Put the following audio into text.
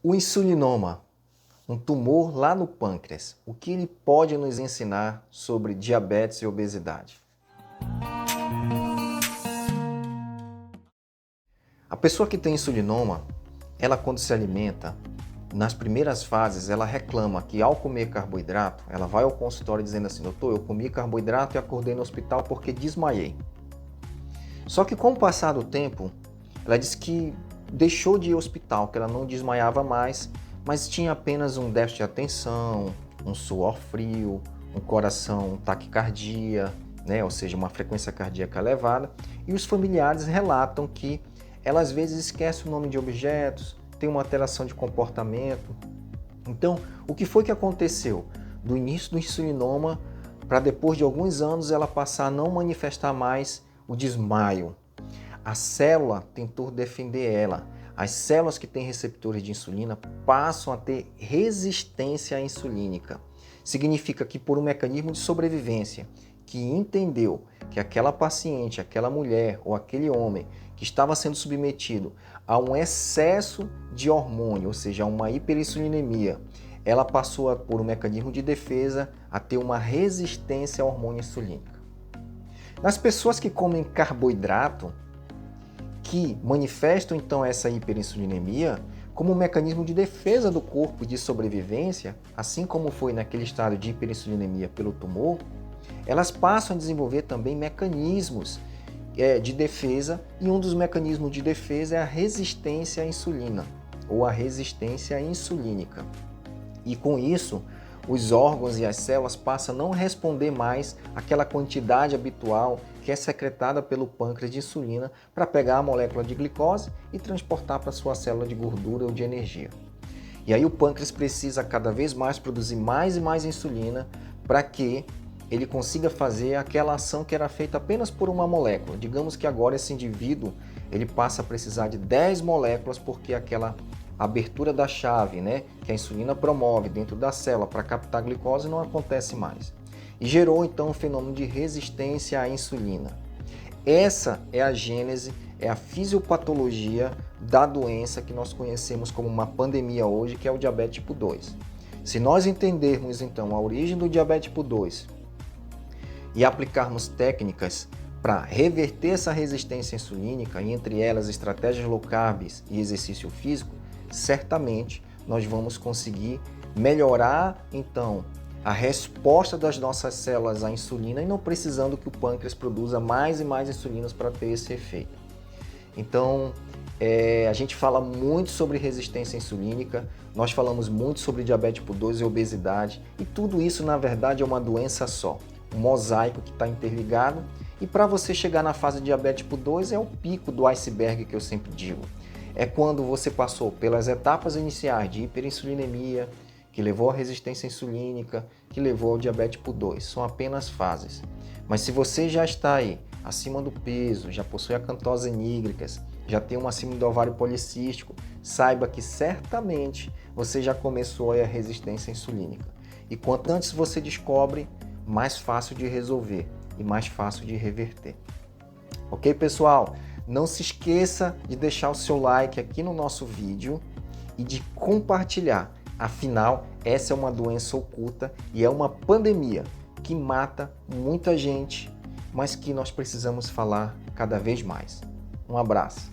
O insulinoma, um tumor lá no pâncreas, o que ele pode nos ensinar sobre diabetes e obesidade? A pessoa que tem insulinoma, ela quando se alimenta, nas primeiras fases, ela reclama que ao comer carboidrato, ela vai ao consultório dizendo assim: doutor, eu comi carboidrato e acordei no hospital porque desmaiei. Só que com o passar do tempo, ela disse que deixou de ir ao hospital, que ela não desmaiava mais, mas tinha apenas um déficit de atenção, um suor frio, um coração, taquicardia, né? Ou seja, uma frequência cardíaca elevada. E os familiares relatam que ela às vezes esquece o nome de objetos, tem uma alteração de comportamento. Então, o que foi que aconteceu? Do início do insulinoma, para depois de alguns anos ela passar a não manifestar mais o desmaio. A célula tentou defender ela. As células que têm receptores de insulina passam a ter resistência insulínica. Significa que por um mecanismo de sobrevivência, que entendeu que aquela paciente, aquela mulher ou aquele homem que estava sendo submetido a um excesso de hormônio, ou seja, a uma hiperinsulinemia, ela passou por um mecanismo de defesa a ter uma resistência ao hormônio insulínico. Nas pessoas que comem carboidrato, que manifestam então essa hiperinsulinemia, como um mecanismo de defesa do corpo de sobrevivência, assim como foi naquele estado de hiperinsulinemia pelo tumor, elas passam a desenvolver também mecanismos de defesa, e um dos mecanismos de defesa é a resistência à insulina, ou a resistência insulínica. E com isso, os órgãos e as células passam a não responder mais àquela quantidade habitual que é secretada pelo pâncreas de insulina para pegar a molécula de glicose e transportar para a sua célula de gordura ou de energia. E aí o pâncreas precisa cada vez mais produzir mais e mais insulina para que ele consiga fazer aquela ação que era feita apenas por uma molécula. Digamos que agora esse indivíduo ele passa a precisar de 10 moléculas porque aquela abertura da chave, né, que a insulina promove dentro da célula para captar a glicose não acontece mais. E gerou então um fenômeno de resistência à insulina. Essa é a gênese, é a fisiopatologia da doença que nós conhecemos como uma pandemia hoje, que é o diabetes tipo 2. Se nós entendermos então a origem do diabetes tipo 2 e aplicarmos técnicas para reverter essa resistência insulínica, e entre elas estratégias low carb e exercício físico, certamente nós vamos conseguir melhorar então a resposta das nossas células à insulina e não precisando que o pâncreas produza mais e mais insulinas para ter esse efeito. Então, a gente fala muito sobre resistência insulínica, nós falamos muito sobre diabetes tipo 2 e obesidade, e tudo isso na verdade é uma doença só, um mosaico que está interligado, e para você chegar na fase de diabetes tipo 2 é o pico do iceberg que eu sempre digo. É quando você passou pelas etapas iniciais de hiperinsulinemia, que levou à resistência insulínica, que levou ao diabetes tipo 2. São apenas fases. Mas se você já está aí acima do peso, já possui acantose nígricas, já tem uma síndrome do ovário policístico, saiba que certamente você já começou a resistência insulínica. E quanto antes você descobre, mais fácil de resolver e mais fácil de reverter. Ok, pessoal? Não se esqueça de deixar o seu like aqui no nosso vídeo e de compartilhar. Afinal, essa é uma doença oculta e é uma pandemia que mata muita gente, mas que nós precisamos falar cada vez mais. Um abraço.